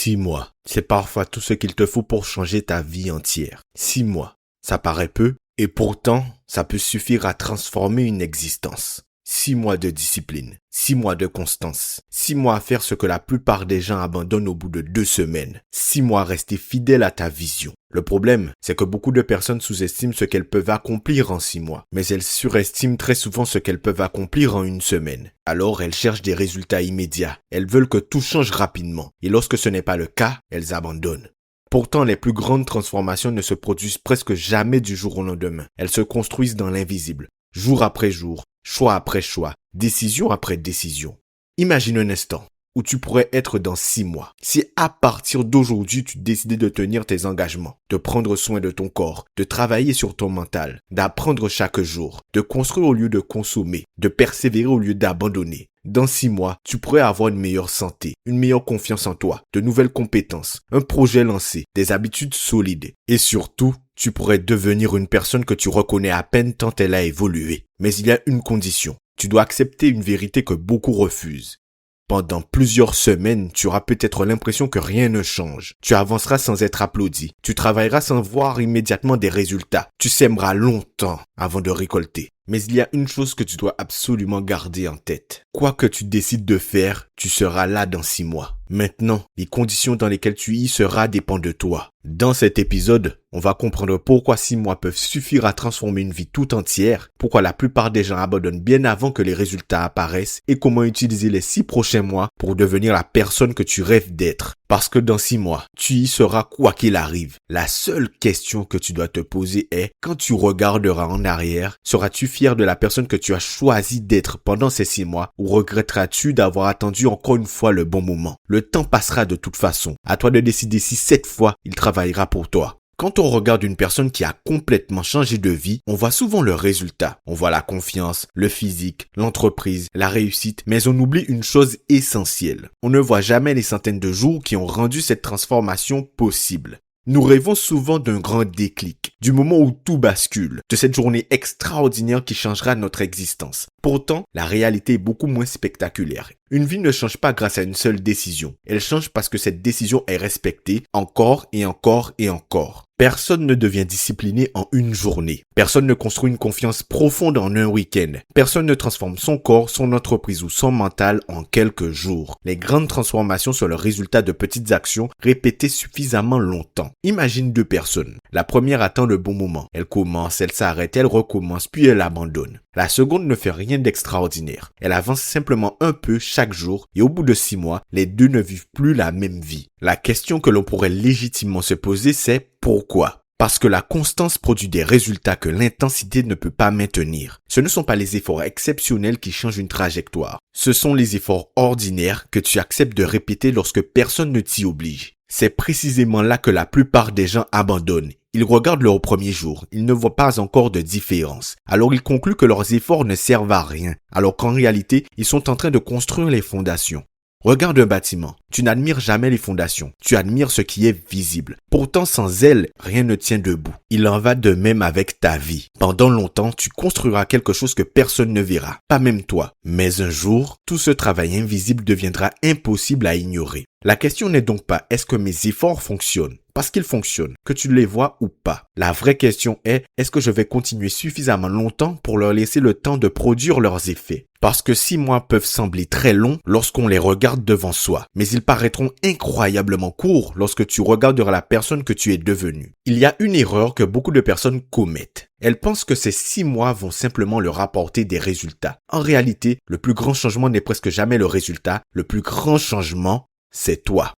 6 mois, c'est parfois tout ce qu'il te faut pour changer ta vie entière. 6 mois, ça paraît peu, et pourtant, ça peut suffire à transformer une existence. 6 mois de discipline, 6 mois de constance, 6 mois à faire ce que la plupart des gens abandonnent au bout de 2 semaines, 6 mois à rester fidèle à ta vision. Le problème, c'est que beaucoup de personnes sous-estiment ce qu'elles peuvent accomplir en 6 mois, mais elles surestiment très souvent ce qu'elles peuvent accomplir en 1 semaine. Alors elles cherchent des résultats immédiats, elles veulent que tout change rapidement, et lorsque ce n'est pas le cas, elles abandonnent. Pourtant, les plus grandes transformations ne se produisent presque jamais du jour au lendemain. Elles se construisent dans l'invisible, jour après jour, choix après choix, décision après décision. Imagine un instant où tu pourrais être dans 6 mois. Si à partir d'aujourd'hui, tu décidais de tenir tes engagements, de prendre soin de ton corps, de travailler sur ton mental, d'apprendre chaque jour, de construire au lieu de consommer, de persévérer au lieu d'abandonner. Dans 6 mois, tu pourrais avoir une meilleure santé, une meilleure confiance en toi, de nouvelles compétences, un projet lancé, des habitudes solides. Et surtout, tu pourrais devenir une personne que tu reconnais à peine tant elle a évolué. Mais il y a une condition. Tu dois accepter une vérité que beaucoup refusent. Pendant plusieurs semaines, tu auras peut-être l'impression que rien ne change. Tu avanceras sans être applaudi. Tu travailleras sans voir immédiatement des résultats. Tu sèmeras longtemps avant de récolter. Mais il y a une chose que tu dois absolument garder en tête. Quoi que tu décides de faire, tu seras là dans 6 mois. Maintenant, les conditions dans lesquelles tu y seras dépendent de toi. Dans cet épisode, on va comprendre pourquoi 6 mois peuvent suffire à transformer une vie tout entière, pourquoi la plupart des gens abandonnent bien avant que les résultats apparaissent et comment utiliser les 6 prochains mois pour devenir la personne que tu rêves d'être. Parce que dans 6 mois, tu y seras quoi qu'il arrive. La seule question que tu dois te poser est, quand tu regarderas en arrière, seras-tu fier de la personne que tu as choisi d'être pendant ces 6 mois ou regretteras-tu d'avoir attendu encore une fois le bon moment? Le temps passera de toute façon. À toi de décider si cette fois, il travaillera pour toi. Quand on regarde une personne qui a complètement changé de vie, on voit souvent le résultat. On voit la confiance, le physique, l'entreprise, la réussite, mais on oublie une chose essentielle. On ne voit jamais les centaines de jours qui ont rendu cette transformation possible. Nous rêvons souvent d'un grand déclic, du moment où tout bascule, de cette journée extraordinaire qui changera notre existence. Pourtant, la réalité est beaucoup moins spectaculaire. Une vie ne change pas grâce à une seule décision. Elle change parce que cette décision est respectée encore et encore et encore. Personne ne devient discipliné en une journée. Personne ne construit une confiance profonde en un week-end. Personne ne transforme son corps, son entreprise ou son mental en quelques jours. Les grandes transformations sont le résultat de petites actions répétées suffisamment longtemps. Imagine 2 personnes. La première attend le bon moment. Elle commence, elle s'arrête, elle recommence, puis elle abandonne. La seconde ne fait rien d'extraordinaire. Elle avance simplement un peu chaque jour et au bout de 6 mois, les deux ne vivent plus la même vie. La question que l'on pourrait légitimement se poser, c'est pourquoi ? Parce que la constance produit des résultats que l'intensité ne peut pas maintenir. Ce ne sont pas les efforts exceptionnels qui changent une trajectoire. Ce sont les efforts ordinaires que tu acceptes de répéter lorsque personne ne t'y oblige. C'est précisément là que la plupart des gens abandonnent. Ils regardent leur premier jour, ils ne voient pas encore de différence. Alors ils concluent que leurs efforts ne servent à rien, alors qu'en réalité, ils sont en train de construire les fondations. Regarde un bâtiment. Tu n'admires jamais les fondations. Tu admires ce qui est visible. Pourtant, sans elles, rien ne tient debout. Il en va de même avec ta vie. Pendant longtemps, tu construiras quelque chose que personne ne verra. Pas même toi. Mais un jour, tout ce travail invisible deviendra impossible à ignorer. La question n'est donc pas est-ce que mes efforts fonctionnent? Parce qu'ils fonctionnent, que tu les vois ou pas. La vraie question est-ce que je vais continuer suffisamment longtemps pour leur laisser le temps de produire leurs effets? Parce que 6 mois peuvent sembler très longs lorsqu'on les regarde devant soi, mais ils paraîtront incroyablement courts lorsque tu regarderas la personne que tu es devenue. Il y a une erreur que beaucoup de personnes commettent. Elles pensent que ces 6 mois vont simplement leur apporter des résultats. En réalité, le plus grand changement n'est presque jamais le résultat. Le plus grand changement, c'est toi.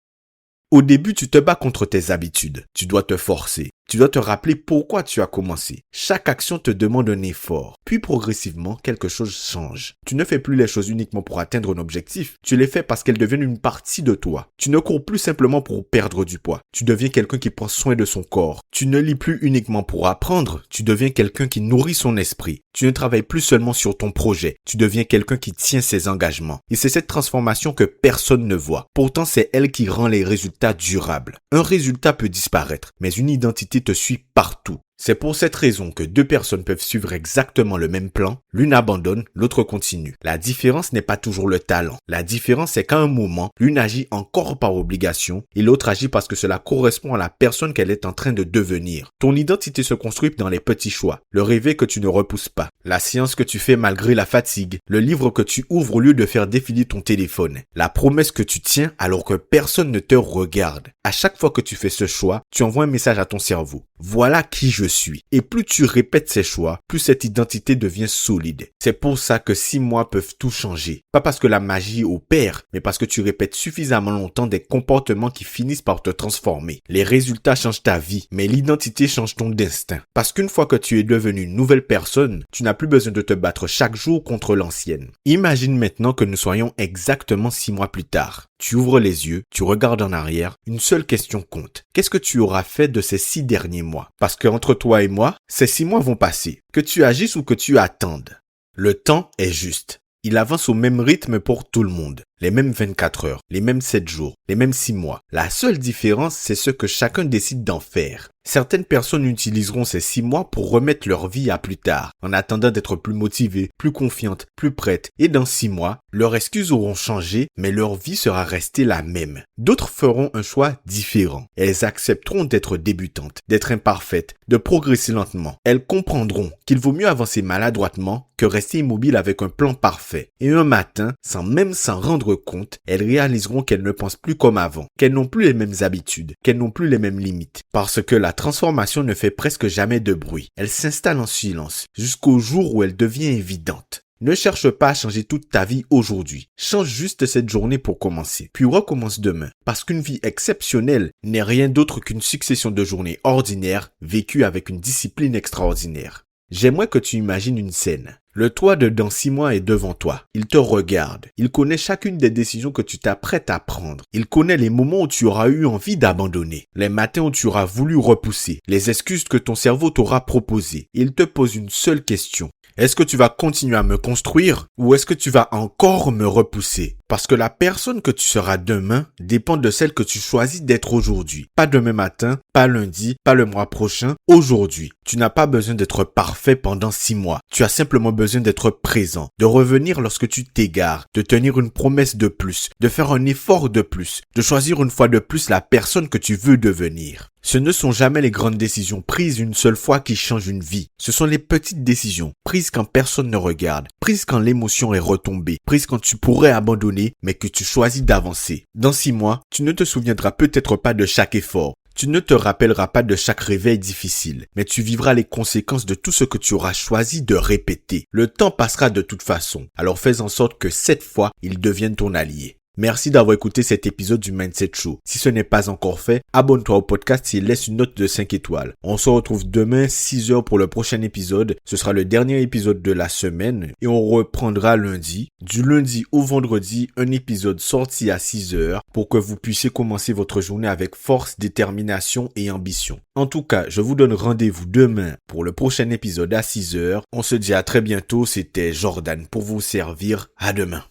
Au début, tu te bats contre tes habitudes. Tu dois te forcer. Tu dois te rappeler pourquoi tu as commencé. Chaque action te demande un effort. Puis progressivement, quelque chose change. Tu ne fais plus les choses uniquement pour atteindre un objectif. Tu les fais parce qu'elles deviennent une partie de toi. Tu ne cours plus simplement pour perdre du poids. Tu deviens quelqu'un qui prend soin de son corps. Tu ne lis plus uniquement pour apprendre. Tu deviens quelqu'un qui nourrit son esprit. Tu ne travailles plus seulement sur ton projet. Tu deviens quelqu'un qui tient ses engagements. Et c'est cette transformation que personne ne voit. Pourtant, c'est elle qui rend les résultats durables. Un résultat peut disparaître, mais une identité te suit partout. C'est pour cette raison que deux personnes peuvent suivre exactement le même plan, l'une abandonne, l'autre continue. La différence n'est pas toujours le talent. La différence c'est qu'à un moment, l'une agit encore par obligation et l'autre agit parce que cela correspond à la personne qu'elle est en train de devenir. Ton identité se construit dans les petits choix, le réveil que tu ne repousses pas, la séance que tu fais malgré la fatigue, le livre que tu ouvres au lieu de faire défiler ton téléphone, la promesse que tu tiens alors que personne ne te regarde. À chaque fois que tu fais ce choix, tu envoies un message à ton cerveau. Voilà qui je suis. Et plus tu répètes ces choix, plus cette identité devient solide. C'est pour ça que 6 mois peuvent tout changer. Pas parce que la magie opère, mais parce que tu répètes suffisamment longtemps des comportements qui finissent par te transformer. Les résultats changent ta vie, mais l'identité change ton destin. Parce qu'une fois que tu es devenu une nouvelle personne, tu n'as plus besoin de te battre chaque jour contre l'ancienne. Imagine maintenant que nous soyons exactement 6 mois plus tard. Tu ouvres les yeux, tu regardes en arrière, une seule question compte. Qu'est-ce que tu auras fait de ces 6 derniers mois? Parce que entre toi et moi, ces 6 mois vont passer. Que tu agisses ou que tu attendes. Le temps est juste. Il avance au même rythme pour tout le monde. Les mêmes 24 heures, les mêmes 7 jours, les mêmes 6 mois. La seule différence, c'est ce que chacun décide d'en faire. Certaines personnes utiliseront ces 6 mois pour remettre leur vie à plus tard, en attendant d'être plus motivées, plus confiantes, plus prêtes. Et dans 6 mois, leurs excuses auront changé, mais leur vie sera restée la même. D'autres feront un choix différent. Elles accepteront d'être débutantes, d'être imparfaites, de progresser lentement. Elles comprendront qu'il vaut mieux avancer maladroitement que rester immobile avec un plan parfait. Et un matin, sans même s'en rendre compte, elles réaliseront qu'elles ne pensent plus comme avant, qu'elles n'ont plus les mêmes habitudes, qu'elles n'ont plus les mêmes limites. Parce que la transformation ne fait presque jamais de bruit. Elle s'installe en silence, jusqu'au jour où elle devient évidente. Ne cherche pas à changer toute ta vie aujourd'hui. Change juste cette journée pour commencer, puis recommence demain. Parce qu'une vie exceptionnelle n'est rien d'autre qu'une succession de journées ordinaires vécues avec une discipline extraordinaire. J'aimerais que tu imagines une scène. Le toi de dans 6 mois est devant toi. Il te regarde. Il connaît chacune des décisions que tu t'apprêtes à prendre. Il connaît les moments où tu auras eu envie d'abandonner. Les matins où tu auras voulu repousser. Les excuses que ton cerveau t'aura proposées. Il te pose une seule question. Est-ce que tu vas continuer à me construire ou est-ce que tu vas encore me repousser? Parce que la personne que tu seras demain dépend de celle que tu choisis d'être aujourd'hui. Pas demain matin, pas lundi, pas le mois prochain, aujourd'hui. Tu n'as pas besoin d'être parfait pendant 6 mois. Tu as simplement besoin d'être présent, de revenir lorsque tu t'égares, de tenir une promesse de plus, de faire un effort de plus, de choisir une fois de plus la personne que tu veux devenir. Ce ne sont jamais les grandes décisions prises une seule fois qui changent une vie. Ce sont les petites décisions prises quand personne ne regarde, prises quand l'émotion est retombée, prises quand tu pourrais abandonner mais que tu choisis d'avancer. Dans 6 mois, tu ne te souviendras peut-être pas de chaque effort. Tu ne te rappelleras pas de chaque réveil difficile, mais tu vivras les conséquences de tout ce que tu auras choisi de répéter. Le temps passera de toute façon, alors fais en sorte que cette fois, il devienne ton allié. Merci d'avoir écouté cet épisode du Mindset Show. Si ce n'est pas encore fait, abonne-toi au podcast et laisse une note de 5 étoiles. On se retrouve demain 6h pour le prochain épisode. Ce sera le dernier épisode de la semaine et on reprendra lundi. Du lundi au vendredi, un épisode sorti à 6h pour que vous puissiez commencer votre journée avec force, détermination et ambition. En tout cas, je vous donne rendez-vous demain pour le prochain épisode à 6h. On se dit à très bientôt. C'était Jordan pour vous servir. À demain.